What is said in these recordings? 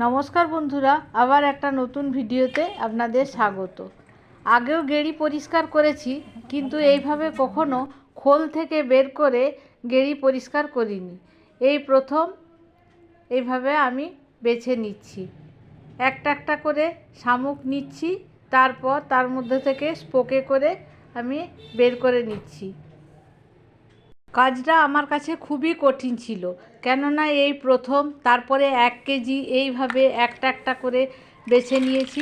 নমস্কার বন্ধুরা, আবার একটা নতুন ভিডিওতে আপনাদের স্বাগত। আগেও গেঁড়ি পরিষ্কার করেছি, কিন্তু এইভাবে কখনো খোল থেকে বের করে গেঁড়ি পরিষ্কার করিনি। এই প্রথম এইভাবে আমি বেছে নিচ্ছি। একটা একটা করে শামুক নিচ্ছি, তারপর তার মধ্যে থেকে স্পোকে করে আমি বের করে নিচ্ছি। কাজটা আমার কাছে খুবই কঠিন ছিল, কেননা এই প্রথম। তারপরে 1 কেজি এইভাবে একটা একটা করে বেছে নিয়েছি।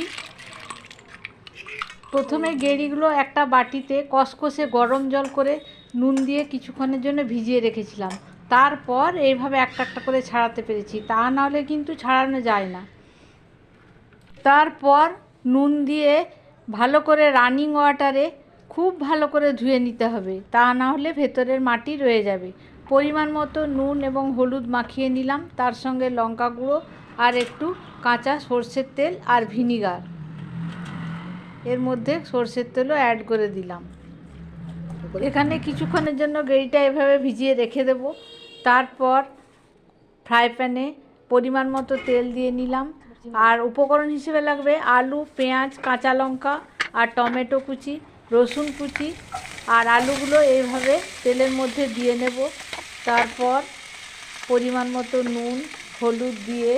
প্রথমে গেঁড়িগুলো একটা বাটিতে কসকসে গরম জল করে নুন দিয়ে কিছুক্ষণের জন্য ভিজিয়ে রেখেছিলাম। তারপর এইভাবে একটা একটা করে ছাড়াতে পেরেছি, তা নাহলে কিন্তু ছাড়ানো যায় না। তারপর নুন দিয়ে ভালো করে রানিং ওয়াটারে খুব ভালো করে ধুয়ে নিতে হবে, তা না হলে ভেতরের মাটি রয়ে যাবে। পরিমাণ মতো নুন এবং হলুদ মাখিয়ে নিলাম, তার সঙ্গে লঙ্কা গুঁড়ো আর একটু কাঁচা সর্ষের তেল আর ভিনিগার। এর মধ্যে সর্ষের তেলও অ্যাড করে দিলাম। এখানে কিছুক্ষণের জন্য গেঁড়িটা এভাবে ভিজিয়ে রেখে দেব। তারপর ফ্রাই প্যানে পরিমাণ মতো তেল দিয়ে নিলাম। আর উপকরণ হিসেবে লাগবে আলু, পেঁয়াজ, কাঁচা লঙ্কা আর টমেটো কুচি, রসুন কুচি। আর আলুগুলো এইভাবে তেলের মধ্যে দিয়ে নেব। তারপর পরিমাণ মতো নুন, হলুদ দিয়ে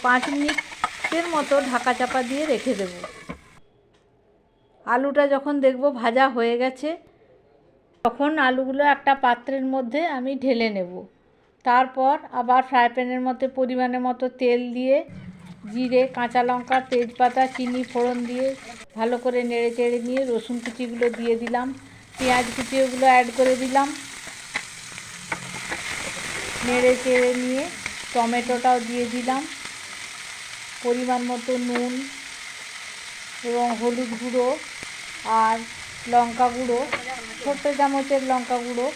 5 মিনিটের মতো ঢাকা চাপা দিয়ে রেখে দেব। আলুটা যখন দেখব ভাজা হয়ে গেছে, তখন আলুগুলো একটা পাত্রের মধ্যে আমি ঢেলে নেব। তারপর আবার ফ্রাই প্যানের মধ্যে পরিমাণের মতো তেল দিয়ে জিরে, কাঁচা লঙ্কা, তেজপাতা, চিনি ফোড়ন দিয়ে ভালো করে নেড়ে চেড়ে নিয়ে রসুন কুচিগুলো দিয়ে দিলাম। পেঁয়াজ কুচি ওগুলো অ্যাড করে দিলাম। নেড়ে চেড়ে নিয়ে টমেটোটাও দিয়ে দিলাম। পরিমাণ মতো নুন এবং হলুদ গুঁড়ো আর লঙ্কা গুঁড়ো, ছোট্ট চামচের লঙ্কা গুঁড়ো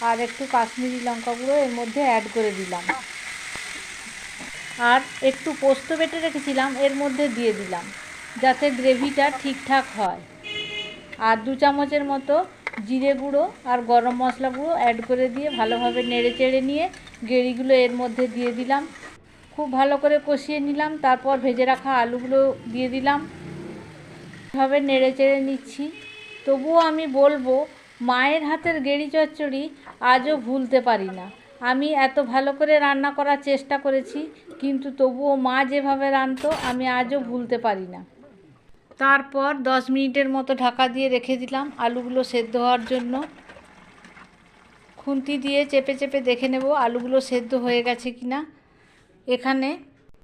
আর একটু কাশ্মীরি লঙ্কা গুঁড়ো এর মধ্যে অ্যাড করে দিলাম। আর একটু পোস্ত বেটে রেখেছিলাম এর মধ্যে দিয়ে দিলাম, যাতে গ্রেভিটা ঠিকঠাক হয়। আর 2 চামচের মতো জিরে গুঁড়ো আর গরম মশলা গুঁড়ো অ্যাড করে দিয়ে ভালোভাবে নেড়ে চেড়ে নিয়ে গেঁড়িগুলো এর মধ্যে দিয়ে দিলাম। খুব ভালো করে কষিয়ে নিলাম। তারপর ভেজে রাখা আলুগুলো দিয়ে দিলাম। এভাবে নেড়ে চেড়ে নিচ্ছি। তবুও আমি বলবো, মায়ের হাতের গেঁড়ি চচ্চড়ি আজও ভুলতে পারি না। আমি এত ভালো করে রান্না করার চেষ্টা করেছি, কিন্তু তবুও মা যেভাবে রাঁধতো আমি আজও ভুলতে পারি না। তারপর 10 মিনিটের মতো ঢাকা দিয়ে রেখে দিলাম আলুগুলো সেদ্ধ হওয়ার জন্য। খুন্তি দিয়ে চেপে চেপে দেখে নেব আলুগুলো সেদ্ধ হয়ে গেছে কিনা। এখানে